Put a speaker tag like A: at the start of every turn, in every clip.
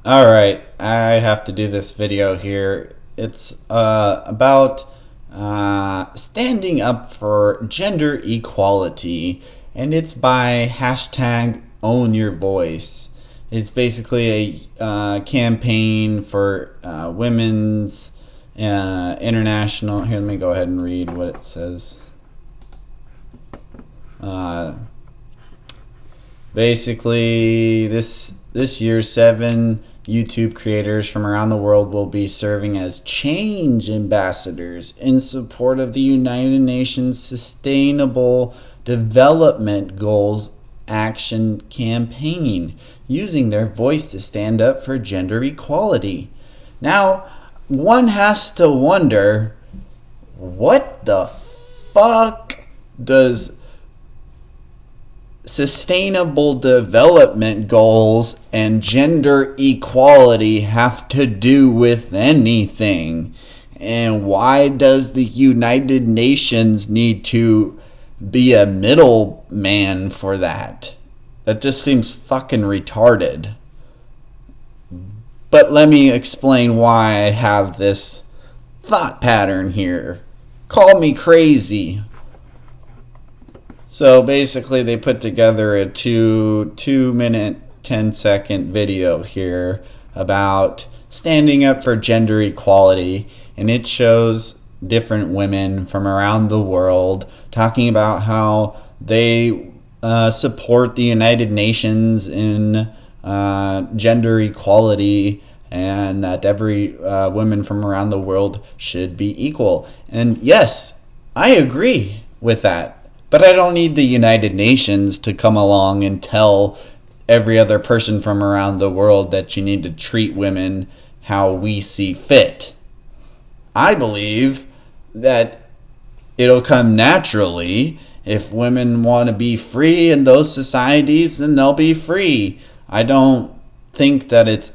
A: Alright, I have to do this video here. It's about standing up for gender equality, and it's by hashtag Own Your Voice. It's basically a campaign for women's international. Here, let me go ahead and read what it says. Basically, this year, 7 YouTube creators from around the world will be serving as change ambassadors in support of the United Nations Sustainable Development Goals Action Campaign, using their voice to stand up for gender equality. Now, one has to wonder, what the fuck does sustainable development goals and gender equality have to do with anything? And why does the United Nations need to be a middleman for that? That just seems fucking retarded. But let me explain why I have this thought pattern here. Call me crazy. So basically they put together a 2-minute 10-second video here about standing up for gender equality, and it shows different women from around the world talking about how they support the United Nations in gender equality, and that every women from around the world should be equal. And yes, I agree with that. But I don't need the United Nations to come along and tell every other person from around the world that you need to treat women how we see fit. I believe that it'll come naturally. If women want to be free in those societies, then they'll be free. I don't think that it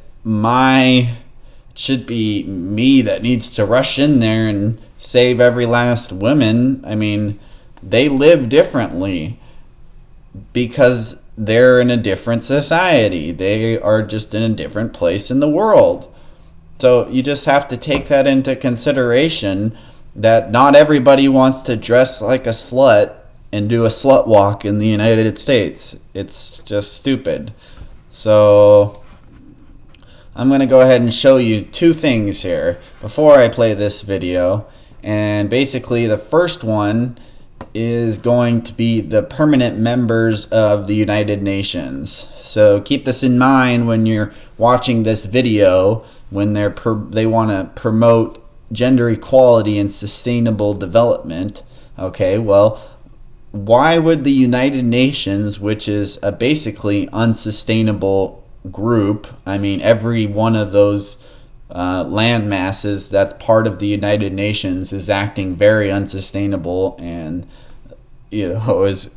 A: should be me that needs to rush in there and save every last woman. I mean, they live differently because they're in a different society. They are just in a different place in the world. So you just have to take that into consideration, that not everybody wants to dress like a slut and do a slut walk in the United States. It's just stupid. So I'm going to go ahead and show you 2 things here before I play this video. And basically the first one is going to be the permanent members of the United Nations. So keep this in mind when you're watching this video, when they want to promote gender equality and sustainable development. Okay, well, why would the United Nations, which is a basically unsustainable group, I mean, every one of those land masses that's part of the United Nations is acting very unsustainable, and is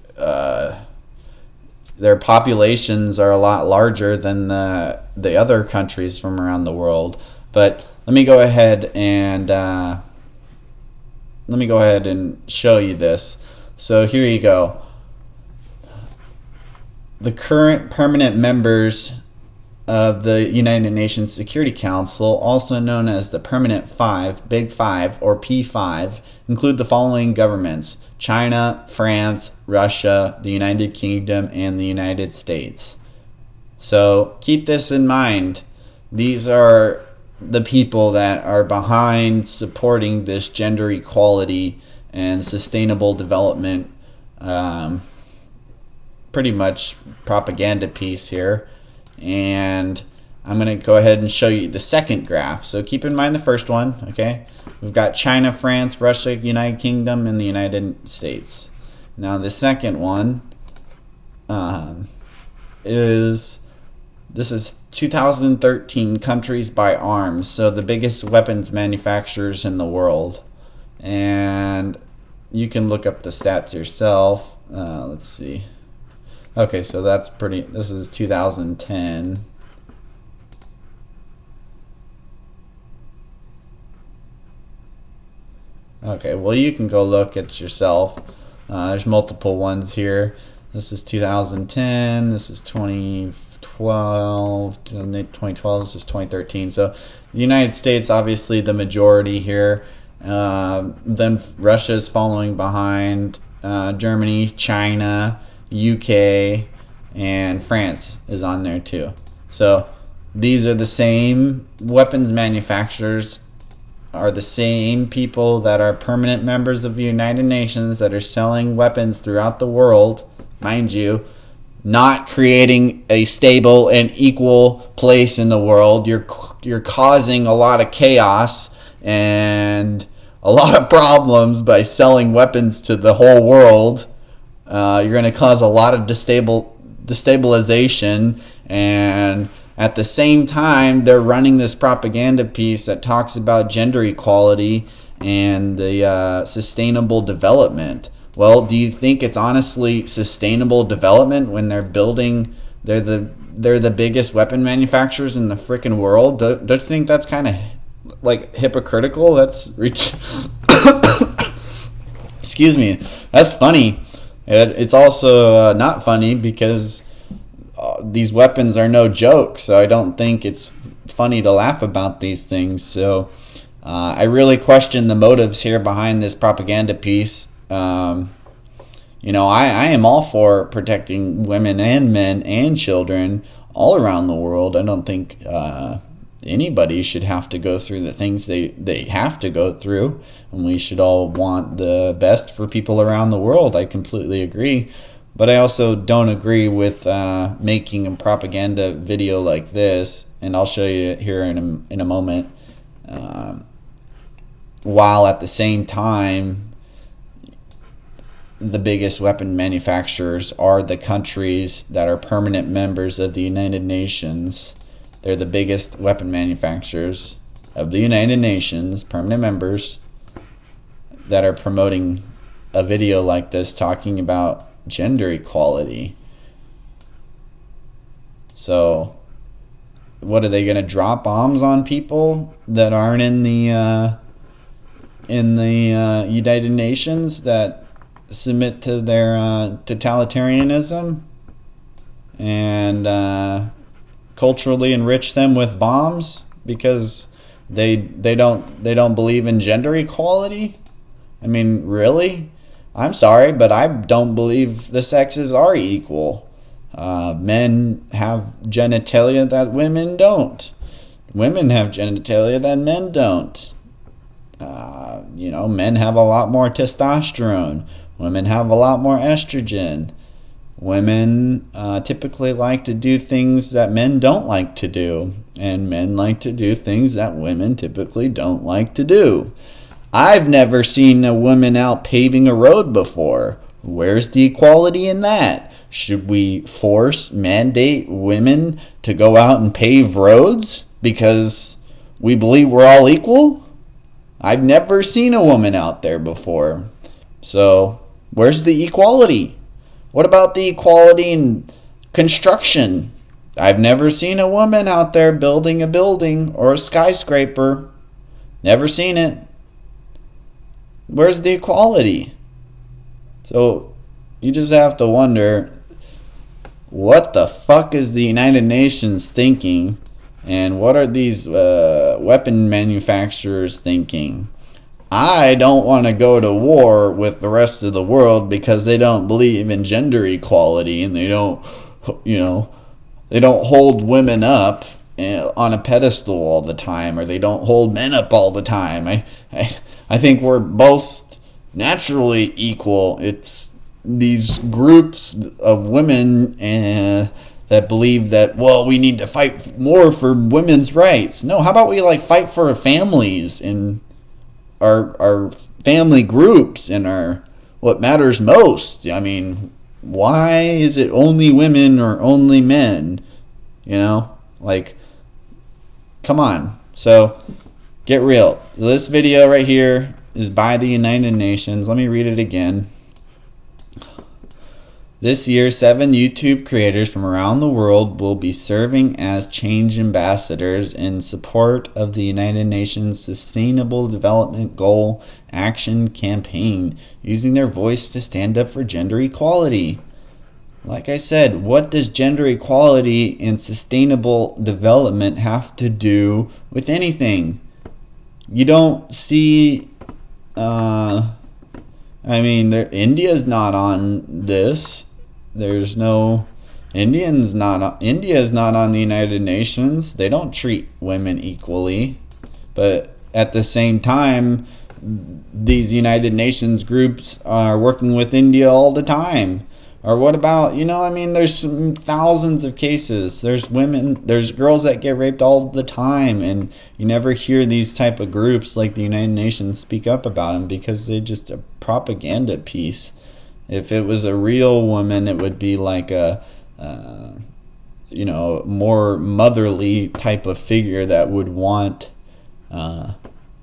A: their populations are a lot larger than the other countries from around the world. But let me go ahead and show you this. So here you go. The current permanent members of the United Nations Security Council, also known as the Permanent Five, Big Five, or P5, include the following governments: China, France, Russia, the United Kingdom, and the United States. So keep this in mind. These are the people that are behind supporting this gender equality and sustainable development, pretty much propaganda piece here. And I'm going to go ahead and show you the second graph. So keep in mind the first one, okay? We've got China, France, Russia, United Kingdom, and the United States. Now the second one is 2013 countries by arms, so the biggest weapons manufacturers in the world. And you can look up the stats yourself. Let's see. Okay, so this is 2010. Okay, well, you can go look at yourself. There's multiple ones here. This is 2010, this is 2012, 2012 is just 2013. So the United States, obviously the majority here. Then Russia's following behind. Germany, China, UK, and France is on there too. So these are the same weapons manufacturers, are the same people that are permanent members of the United Nations that are selling weapons throughout the world, mind you, not creating a stable and equal place in the world. You're causing a lot of chaos and a lot of problems by selling weapons to the whole world. You're going to cause a lot of destabilization, and at the same time, they're running this propaganda piece that talks about gender equality and the sustainable development. Well, do you think it's honestly sustainable development when they're the biggest weapon manufacturers in the freaking world? Don't you think that's kind of like hypocritical? That's excuse me. That's funny. It's also not funny because these weapons are no joke, so I don't think it's funny to laugh about these things. So I really question the motives here behind this propaganda piece. I am all for protecting women and men and children all around the world. I don't think anybody should have to go through the things they have to go through, and we should all want the best for people around the world. I completely agree. But I also don't agree with making a propaganda video like this, and I'll show you here in a moment, while at the same time the biggest weapon manufacturers are the countries that are permanent members of the United Nations. They're the biggest weapon manufacturers of the United Nations, permanent members, that are promoting a video like this talking about gender equality. So what are they going to drop bombs on people that aren't in the United Nations, that submit to their totalitarianism, and culturally enrich them with bombs because they don't believe in gender equality? I mean, really? I'm sorry, but I don't believe the sexes are equal. Men have genitalia that women don't. Women have genitalia that men don't. Men have a lot more testosterone. Women have a lot more estrogen. Women typically like to do things that men don't like to do, and men like to do things that women typically don't like to do. I've never seen a woman out paving a road before. Where's the equality in that? Should we mandate women to go out and pave roads because we believe we're all equal? I've never seen a woman out there before. So, where's the equality? What about the equality in construction? I've never seen a woman out there building a building or a skyscraper. Never seen it. Where's the equality? So you just have to wonder, what the fuck is the United Nations thinking, and what are these weapon manufacturers thinking? I don't want to go to war with the rest of the world because they don't believe in gender equality, and they don't hold women up on a pedestal all the time, or they don't hold men up all the time. I think we're both naturally equal. It's these groups of women that believe that, well, we need to fight more for women's rights. No, how about we fight for our families and our family groups and our what matters most? I mean, why is it only women or only men? Come on. So get real. This video right here is by the United Nations. Let me read it again. This year, 7 YouTube creators from around the world will be serving as change ambassadors in support of the United Nations Sustainable Development Goal Action Campaign, using their voice to stand up for gender equality. Like I said, what does gender equality and sustainable development have to do with anything? You don't see, India's not on this. There's no, India is not on the United Nations. They don't treat women equally. But at the same time, these United Nations groups are working with India all the time. Or what about, there's thousands of cases. There's girls that get raped all the time, and you never hear these type of groups like the United Nations speak up about them because they're just a propaganda piece. If it was a real woman, it would be like a, more motherly type of figure that would want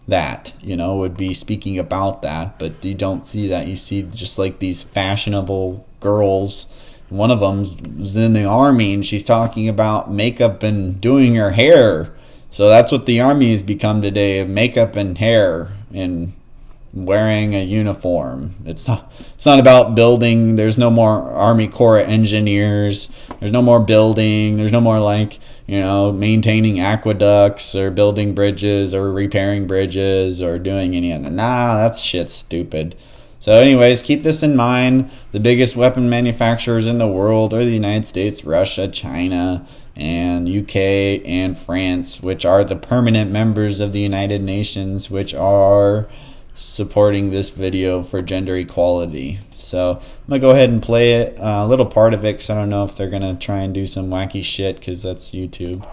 A: would be speaking about that. But you don't see that. You see just like these fashionable girls. One of them was in the army, and she's talking about makeup and doing her hair. So that's what the army has become today: makeup and hair and wearing a uniform. It's not about building. There's no more Army Corps of Engineers. There's no more building. There's no more maintaining aqueducts or building bridges or repairing bridges or doing any of that. Nah, that's shit stupid. So anyways, keep this in mind. The biggest weapon manufacturers in the world are the United States, Russia, China, and UK and France, which are the permanent members of the United Nations, which are supporting this video for gender equality. So I'm gonna go ahead and play it, a little part of it, because I don't know if they're gonna try and do some wacky shit, because that's YouTube.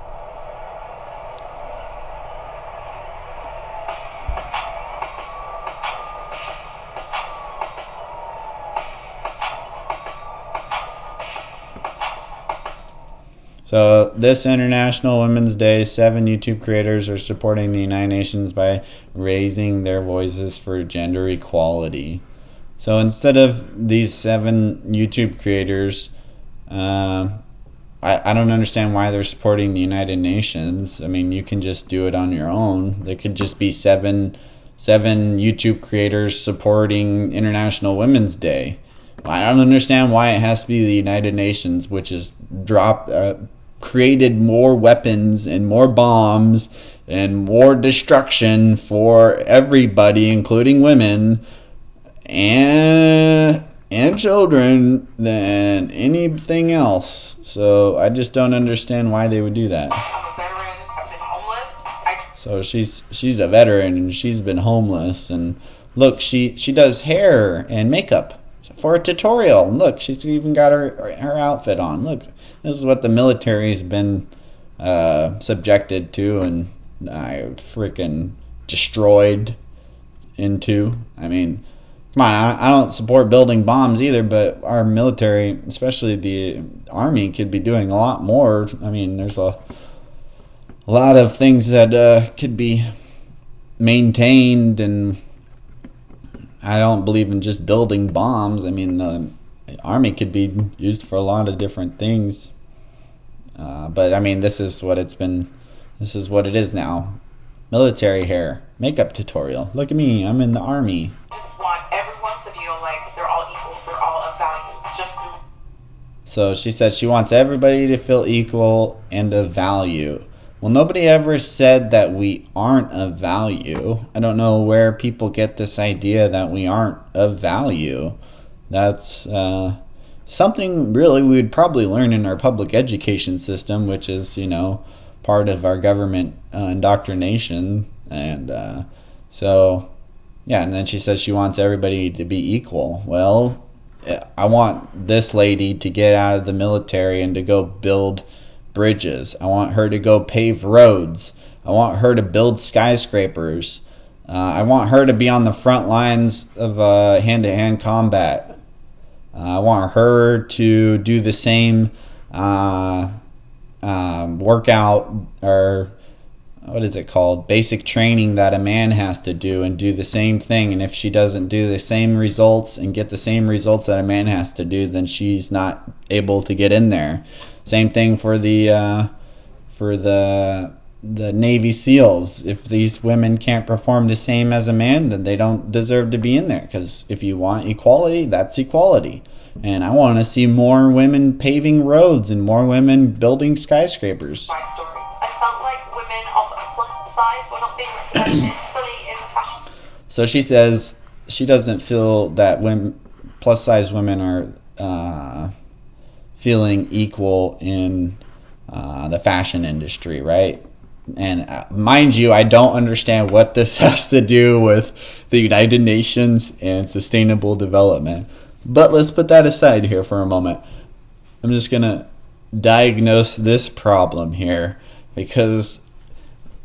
A: So this International Women's Day, 7 YouTube creators are supporting the United Nations by raising their voices for gender equality. So instead of these 7 YouTube creators, I don't understand why they're supporting the United Nations. I mean, you can just do it on your own. There could just be seven YouTube creators supporting International Women's Day. I don't understand why it has to be the United Nations, which is created more weapons and more bombs and more destruction for everybody, including women and children, than anything else. So I just don't understand why they would do that.
B: I'm a veteran. I've been homeless.
A: So she's a veteran, and she's been homeless. And look, she does hair and makeup for a tutorial. And look, she's even got her outfit on. Look, this is what the military's been subjected to and freaking destroyed into. I mean, come on, I don't support building bombs either, but our military, especially the Army, could be doing a lot more. I mean, there's a lot of things that could be maintained, and I don't believe in just building bombs. I mean, the Army could be used for a lot of different things. But I mean, this is what it is now. Military hair, makeup tutorial. Look at me, I'm in the Army.
B: Just want everyone to feel like they're all equal, they're all of value.
A: So she said she wants everybody to feel equal and of value. Well, nobody ever said that we aren't of value. I don't know where people get this idea that we aren't of value. That's something really we would probably learn in our public education system, which is, part of our government indoctrination. And so, yeah, and then she says she wants everybody to be equal. Well, I want this lady to get out of the military and to go build bridges. I want her to go pave roads. I want her to build skyscrapers. I want her to be on the front lines of hand-to-hand combat. I want her to do the same workout, or what is it called, basic training that a man has to do, and do the same thing. And if she doesn't do the same results and get the same results that a man has to do, then she's not able to get in there. Same thing for the Navy SEALs. If these women can't perform the same as a man, then they don't deserve to be in there. Because if you want equality, that's equality. and I want to see more women paving roads and more women building skyscrapers.
B: My story. I felt like women of a plus size were not being represented fully in the fashion.
A: So she says she doesn't feel that women, plus size women are feeling equal in the fashion industry, right? And mind you, I don't understand what this has to do with the United Nations and sustainable development. But let's put that aside here for a moment. I'm just going to diagnose this problem here, because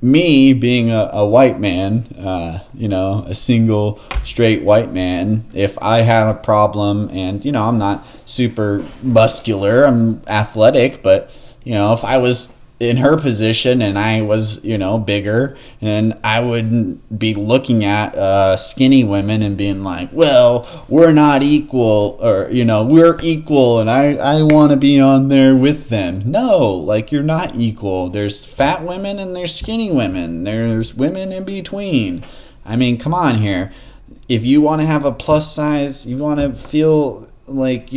A: me being a white man, a single straight white man, if I had a problem, and I'm not super muscular, I'm athletic, but if I was in her position and I was bigger, and I wouldn't be looking at skinny women and being like, well, we're not equal, or we're equal and I want to be on there with them. No, like, you're not equal. There's fat women and there's skinny women, there's women in between. I mean, come on here. If you want to have a plus size, you want to feel like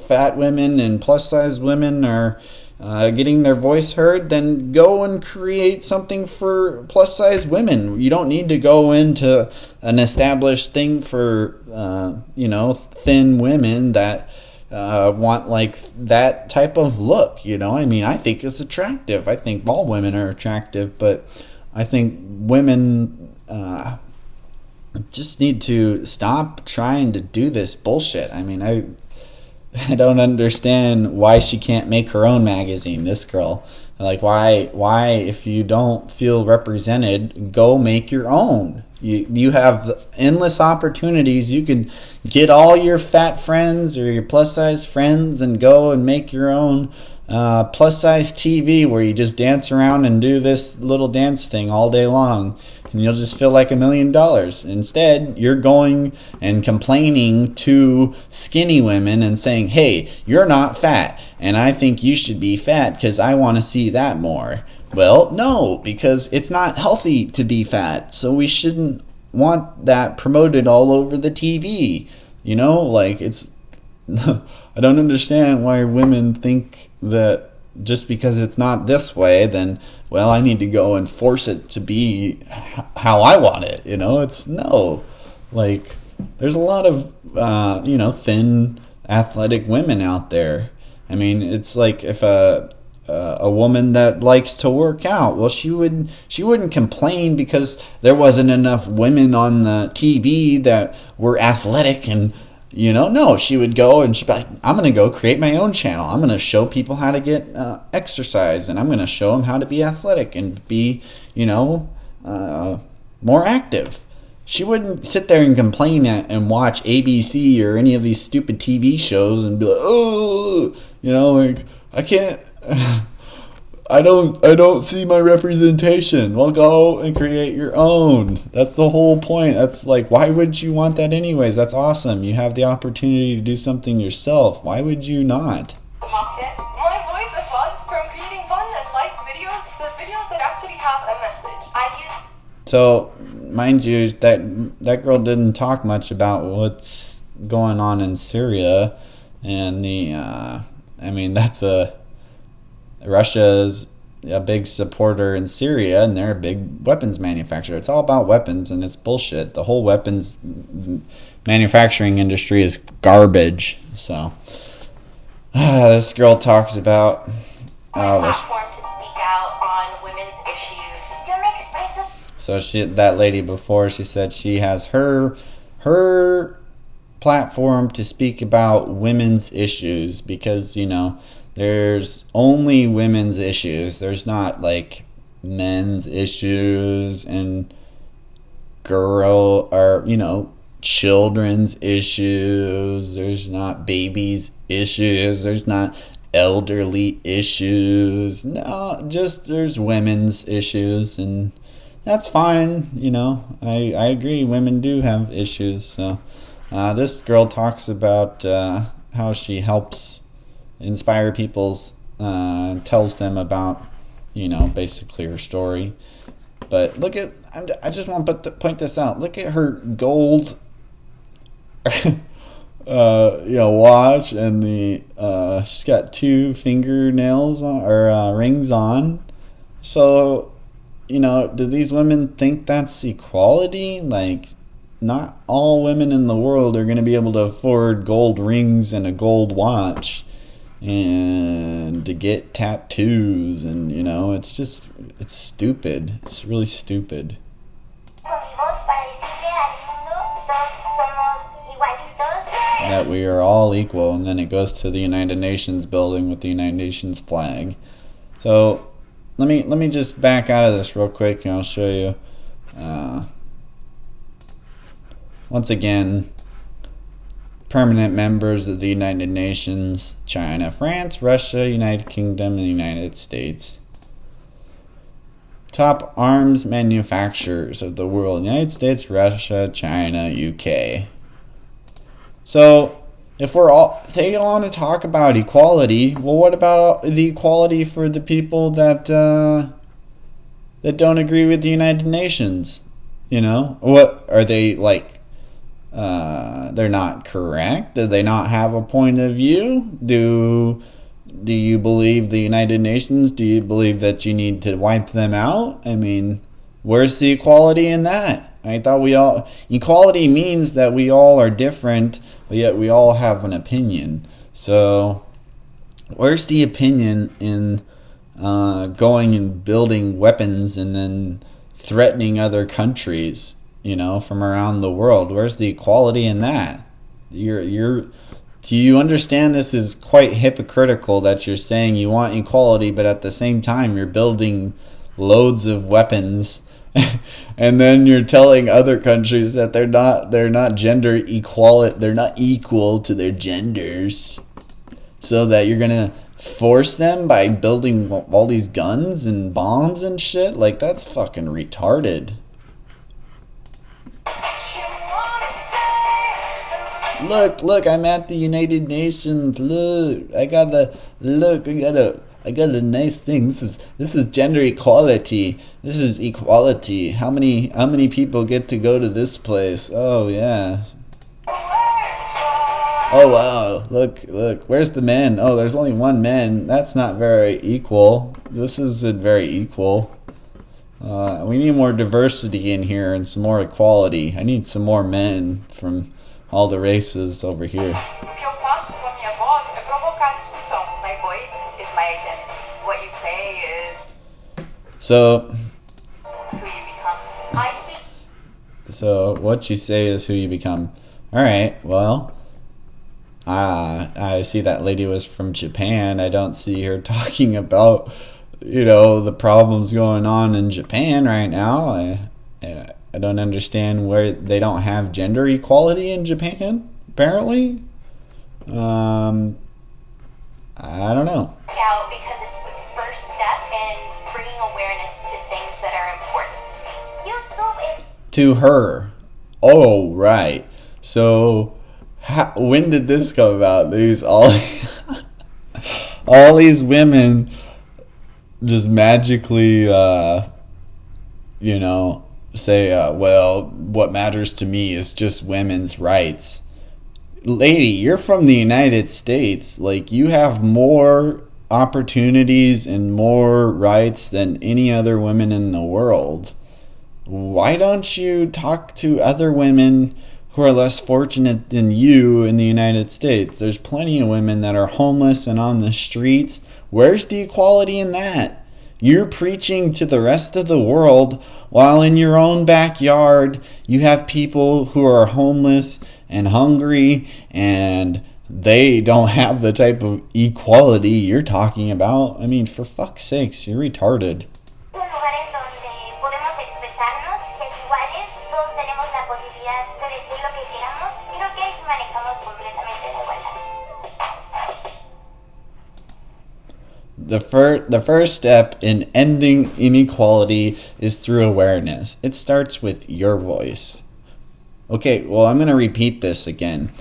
A: fat women and plus size women are getting their voice heard, then go and create something for plus size women. You don't need to go into an established thing for thin women that want like that type of look. I mean, I think it's attractive. I think all women are attractive, but I think women just need to stop trying to do this bullshit. I mean, I don't understand why she can't make her own magazine, this girl. Like, why if you don't feel represented, go make your own. You have endless opportunities. You can get all your fat friends or your plus size friends and go and make your own plus size TV where you just dance around and do this little dance thing all day long, and you'll just feel like $1 million. Instead, you're going and complaining to skinny women and saying, hey, you're not fat, and I think you should be fat because I want to see that more. Well, no, because it's not healthy to be fat, so we shouldn't want that promoted all over the TV. Like, it's I don't understand why women think that just because it's not this way, then, well, I need to go and force it to be how I want it. It's no. Like, there's a lot of, thin, athletic women out there. I mean, it's like if a woman that likes to work out, well, she wouldn't complain because there wasn't enough women on the TV that were athletic and no, she would go and she'd be like, I'm going to go create my own channel. I'm going to show people how to get exercise, and I'm going to show them how to be athletic and be, more active. She wouldn't sit there and complain and watch ABC or any of these stupid TV shows and be like, oh, like, I can't, I don't see my representation. Well, go and create your own. That's the whole point. That's like, why would you want that anyways? That's awesome. You have the opportunity to do something yourself. Why would you not?
B: Market. My voice is fun, from creating fun and light videos to videos that actually have a message. I've used.
A: So, mind you, that girl didn't talk much about what's going on in Syria, and Russia's a big supporter in Syria, and they're a big weapons manufacturer. It's all about weapons, and it's bullshit. The whole weapons manufacturing industry is garbage. So, this girl talks about
B: Platform to speak out on women's issues. To make space.
A: So that lady before, she said she has her platform to speak about women's issues because there's only women's issues. There's not like men's issues and children's issues. There's not babies issues. There's not elderly issues. No, just there's women's issues, and that's fine. I agree. Women do have issues. So this girl talks about how she helps inspire people's tells them about basically her story. But look at, I just want to point this out. Look at her gold watch, and she's got 2 fingernails on, or rings on. So, do these women think that's equality? Like, not all women in the world are going to be able to afford gold rings and a gold watch and to get tattoos, and it's stupid. It's really stupid. That we are all equal, and then it goes to the United Nations building with the United Nations flag. So let me just back out of this real quick, and I'll show you. Once again, permanent members of the United Nations: China, France, Russia, United Kingdom, and the United States. Top arms manufacturers of the world: United States, Russia, China, UK. So, if they want to talk about equality, well, what about the equality for the people that don't agree with the United Nations? What are they like? They're not correct? Do they not have a point of view? Do you believe the United Nations? Do you believe that you need to wipe them out? I mean, where's the equality in that? I thought equality means that we all are different, but yet we all have an opinion. So, where's the opinion in going and building weapons and then threatening other countries, from around the world? Where's the equality in that? Do you understand this is quite hypocritical that you're saying you want equality, but at the same time you're building loads of weapons and then you're telling other countries that they're not gender equal, they're not equal to their genders, so that you're gonna force them by building all these guns and bombs and shit? Like, that's fucking retarded. Look, I'm at the United Nations. Look, I got a nice thing. This is gender equality. This is equality. How many people get to go to this place? Oh yeah. Oh wow. Look. Where's the men? Oh, there's only one man. That's not very equal. This isn't very equal. We need more diversity in here and some more equality. I need some more men from all the races over here. So what you say is who you become. Alright, well, I see that lady was from Japan. I don't see her talking about, the problems going on in Japan right now. I don't understand where they don't have gender equality in Japan, apparently. I don't know.
B: Because it's the first step in bringing awareness to things that are important to me. YouTube is...
A: To her. Oh, right. So, when did this come about? All these women just magically, say, well, what matters to me is just women's rights. Lady, you're from the United States. Like, you have more opportunities and more rights than any other women in the world. Why don't you talk to other women who are less fortunate than you in the United States? There's plenty of women that are homeless and on the streets. Where's the equality in that? You're preaching to the rest of the world, while in your own backyard you have people who are homeless and hungry, and they don't have the type of equality you're talking about. I mean, for fuck's sakes, you're retarded. The first step in ending inequality is through awareness. It starts with your voice. Okay, well, I'm going to repeat this again.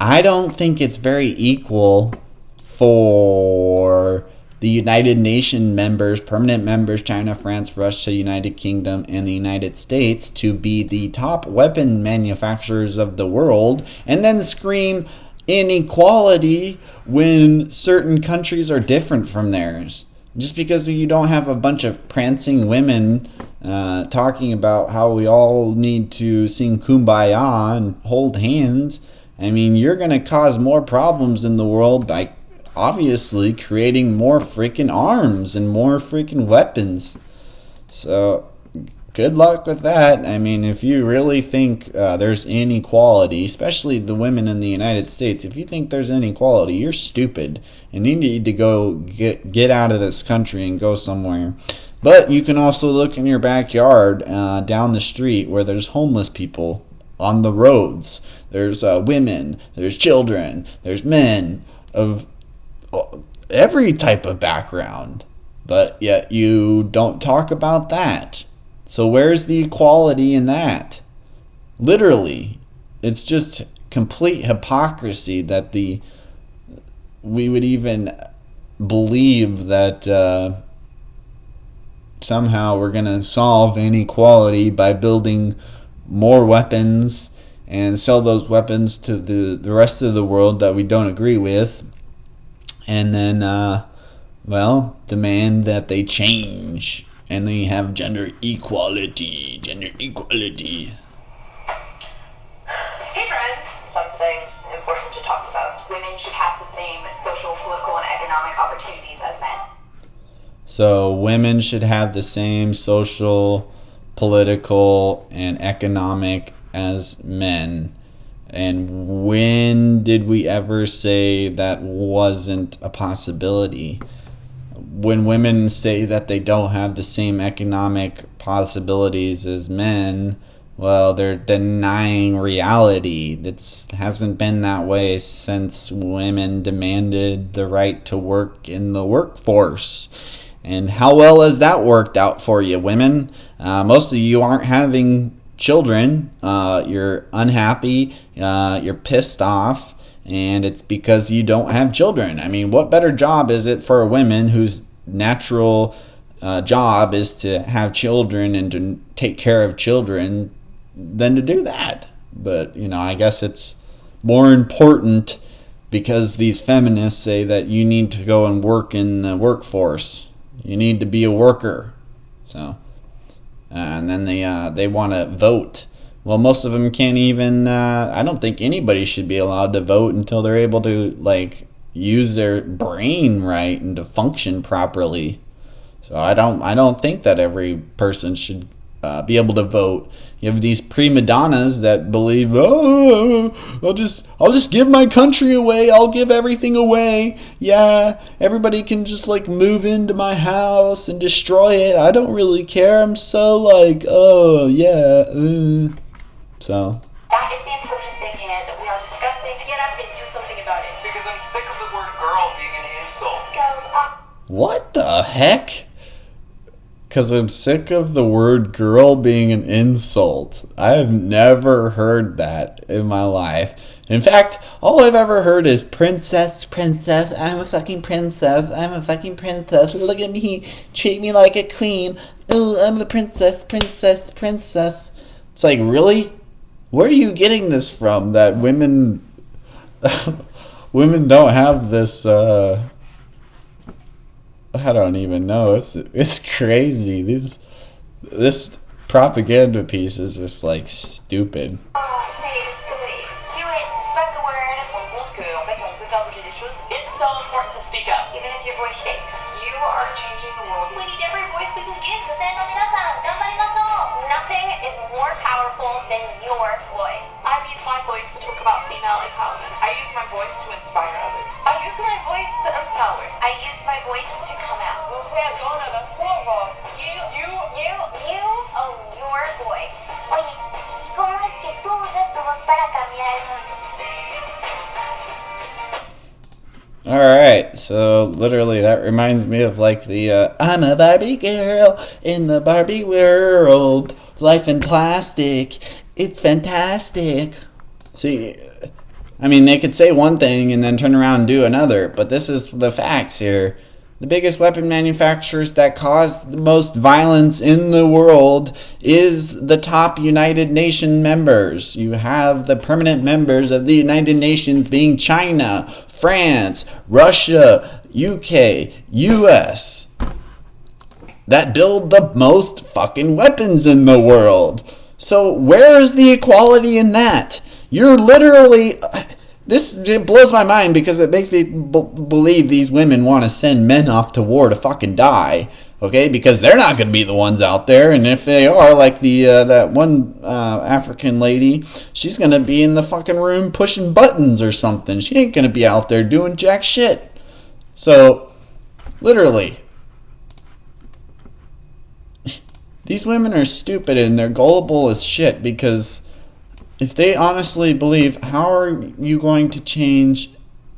A: I don't think it's very equal for the United Nations members, permanent members, China, France, Russia, United Kingdom, and the United States to be the top weapon manufacturers of the world and then scream, inequality when certain countries are different from theirs. Just because you don't have a bunch of prancing women talking about how we all need to sing Kumbaya and hold hands, I mean, you're going to cause more problems in the world by obviously creating more freaking arms and more freaking weapons. So, good luck with that. I mean, if you really think there's inequality, especially the women in the United States, if you think there's inequality, you're stupid. And you need to go get out of this country and go somewhere. But you can also look in your backyard down the street where there's homeless people on the roads. There's women, there's children, there's men of every type of background. But yet you don't talk about that. So where's the equality in that? Literally, it's just complete hypocrisy that we would even believe that somehow we're going to solve inequality by building more weapons and sell those weapons to the rest of the world that we don't agree with, and then demand that they change. And then you have gender equality.
C: Hey friends, something important to talk about. Women should have the same social, political, and economic opportunities as men.
A: So women should have the same social, political, and economic as men. And when did we ever say that wasn't a possibility? When women say that they don't have the same economic possibilities as men, well, they're denying reality. It hasn't been that way since women demanded the right to work in the workforce. And how well has that worked out for you, women? Most of you aren't having children. You're unhappy. You're pissed off. And it's because you don't have children. I mean, what better job is it for a woman whose natural job is to have children and to take care of children than to do that? But, I guess it's more important because these feminists say that you need to go and work in the workforce. You need to be a worker. So, and then they want to vote. Well, most of them can't even, I don't think anybody should be allowed to vote until they're able to, use their brain right and to function properly. So I don't think that every person should be able to vote. You have these prima donnas that believe, I'll just give my country away. I'll give everything away. Yeah, everybody can just move into my house and destroy it. I don't really care. I'm so So.
C: That is the important thing, and we are discussing to get up and do something about it.
D: Because I'm sick of the word girl being an insult.
C: Goes up.
A: What the heck? Because I'm sick of the word girl being an insult. I have never heard that in my life. In fact, all I've ever heard is princess, princess, I'm a fucking princess, I'm a fucking princess, look at me, treat me like a queen, ooh, I'm a princess, princess, princess. It's like, really? Where are you getting this from, that women don't have this, I don't even know, it's crazy, this propaganda piece is just stupid.
C: It's so important to speak up, even if your voice shakes. You are changing the world. We need every voice we can get. Nothing is more powerful than your voice.
B: I've used my voice to talk about female empowerment.
D: I use my voice to inspire others.
B: I use my voice to empower.
C: I use my voice to come out.
D: Você é dona da sua voz.
C: You own your voice.
E: Oye, ¿y cómo es que tú usas tu voz para cambiar el mundo?
A: Alright, so literally that reminds me of the I'm a Barbie girl in the Barbie world, life in plastic, it's fantastic. See, I mean, they could say one thing and then turn around and do another, but this is the facts here. the biggest weapon manufacturers that cause the most violence in the world is the top United Nations members. You have the permanent members of the United Nations being China, France, Russia, UK, US, that build the most fucking weapons in the world. So where's the equality in that? You're literally... It blows my mind because it makes me believe these women want to send men off to war to fucking die. Okay? Because they're not going to be the ones out there. And if they are, like that one African lady, she's going to be in the fucking room pushing buttons or something. She ain't going to be out there doing jack shit. So, literally... These women are stupid and they're gullible as shit, because if they honestly believe, how are you going to change,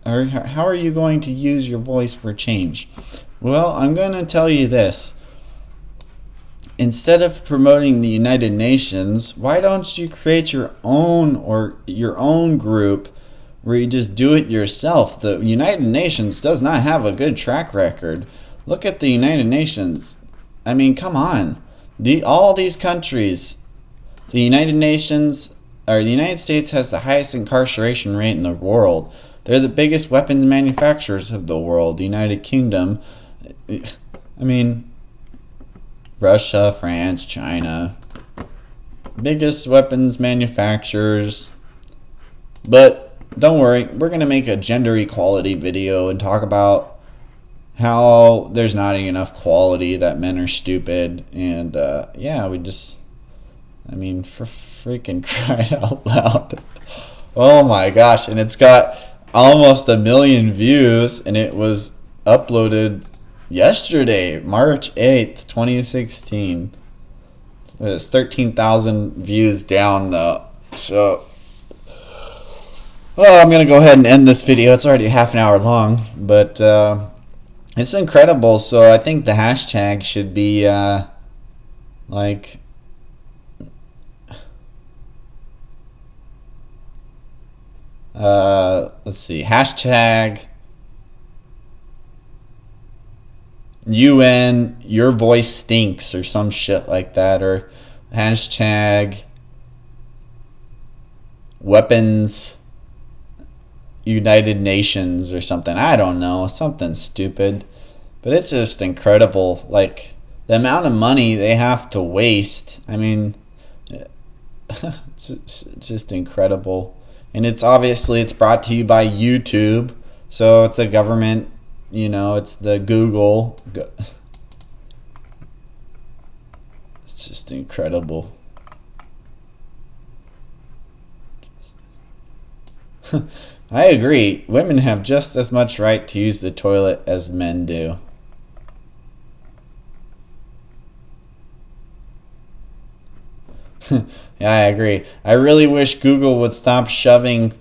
A: or how are you going to use your voice for change? Well, I'm going to tell you this. Instead of promoting the United Nations, why don't you create your own group where you just do it yourself? The United Nations does not have a good track record. Look at the United Nations. I mean, come on. All these countries, the United Nations, or the United States has the highest incarceration rate in the world. They're the biggest weapons manufacturers of the world. The United Kingdom, I mean, Russia, France, China, biggest weapons manufacturers. But don't worry, we're going to make a gender equality video and talk about how there's not enough quality, that men are stupid, and yeah, I mean, for freaking crying out loud. Oh my gosh, and it's got almost 1 million views, and it was uploaded yesterday, March 8th, 2016. It's 13,000 views down though, so... Well, I'm going to go ahead and end this video. It's already half an hour long, but... it's incredible, so I think the hashtag should be, like, let's see, hashtag UN, your voice stinks, or some shit like that, or hashtag weapons United Nations or something. I don't know, something stupid. But it's just incredible, like, the amount of money they have to waste. I mean, it's just incredible. And it's brought to you by YouTube, so it's a government, it's the Google. It's just incredible. I agree. Women have just as much right to use the toilet as men do. Yeah, I agree. I really wish Google would stop shoving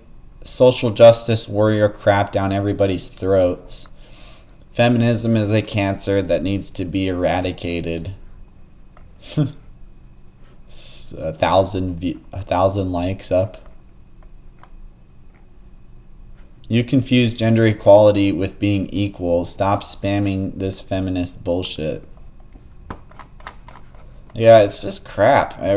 A: social justice warrior crap down everybody's throats. Feminism is a cancer that needs to be eradicated. 1,000 likes up. You confuse gender equality with being equal. Stop spamming this feminist bullshit. Yeah, it's just crap. I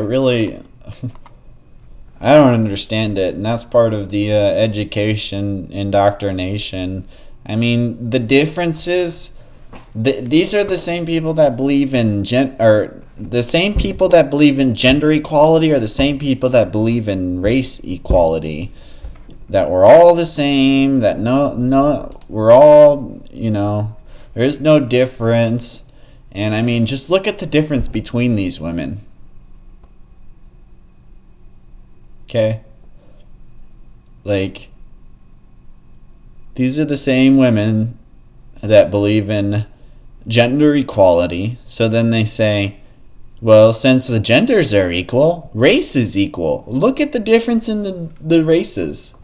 A: don't understand it. And that's part of the education indoctrination. I mean, the differences... these are the same people that believe in the same people that believe in gender equality are the same people that believe in race equality. That we're all the same, that we're all, there is no difference. And I mean, just look at the difference between these women. Okay? Like, these are the same women that believe in gender equality. So then they say, well, since the genders are equal, race is equal. Look at the difference in the races.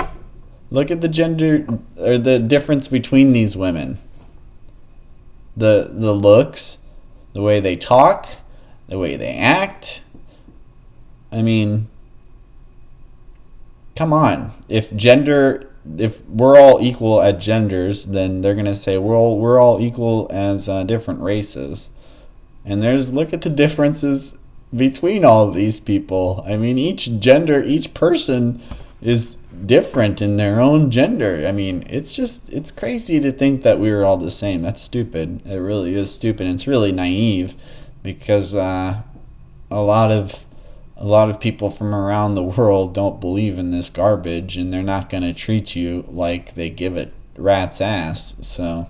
A: Look at the gender, or the difference between these women. The looks, the way they talk, the way they act. I mean, come on. If gender if we're all equal at genders, then they're gonna say we're all equal as different races. And look at the differences between all of these people. I mean, each gender, each person is different in their own gender. I mean, it's crazy to think that we were all the same. That's stupid. It really is stupid. And it's really naive because a lot of people from around the world don't believe in this garbage, and they're not going to treat you like they give it rat's ass. So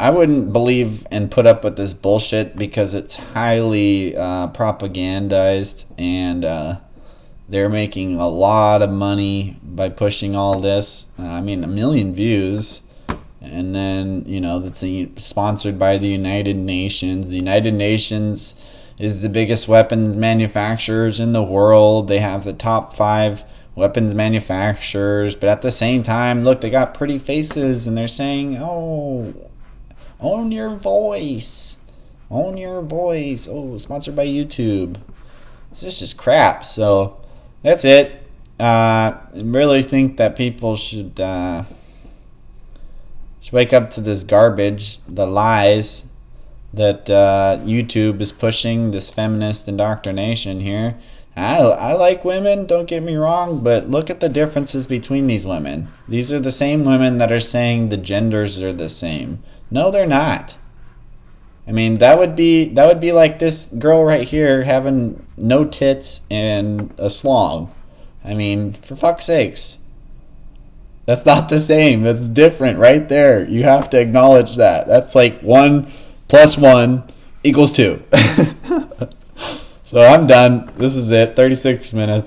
A: I wouldn't believe and put up with this bullshit because it's highly propagandized, and they're making a lot of money by pushing all this. I mean, 1 million views, and then, that's sponsored by the United Nations. The United Nations is the biggest weapons manufacturers in the world. They have the top 5 weapons manufacturers, but at the same time, look, they got pretty faces, and they're saying, oh, own your voice. Own your voice. Oh, sponsored by YouTube. This is just crap. So that's it. I really think that people should wake up to this garbage, the lies that YouTube is pushing, this feminist indoctrination here. I like women, don't get me wrong, but look at the differences between these women. These are the same women that are saying the genders are the same. No, they're not. I mean, that would be like this girl right here having no tits and a slong. I mean, for fuck's sakes. That's not the same. That's different right there. You have to acknowledge that. That's like 1 + 1 = 2. So I'm done. This is it. 36 minutes.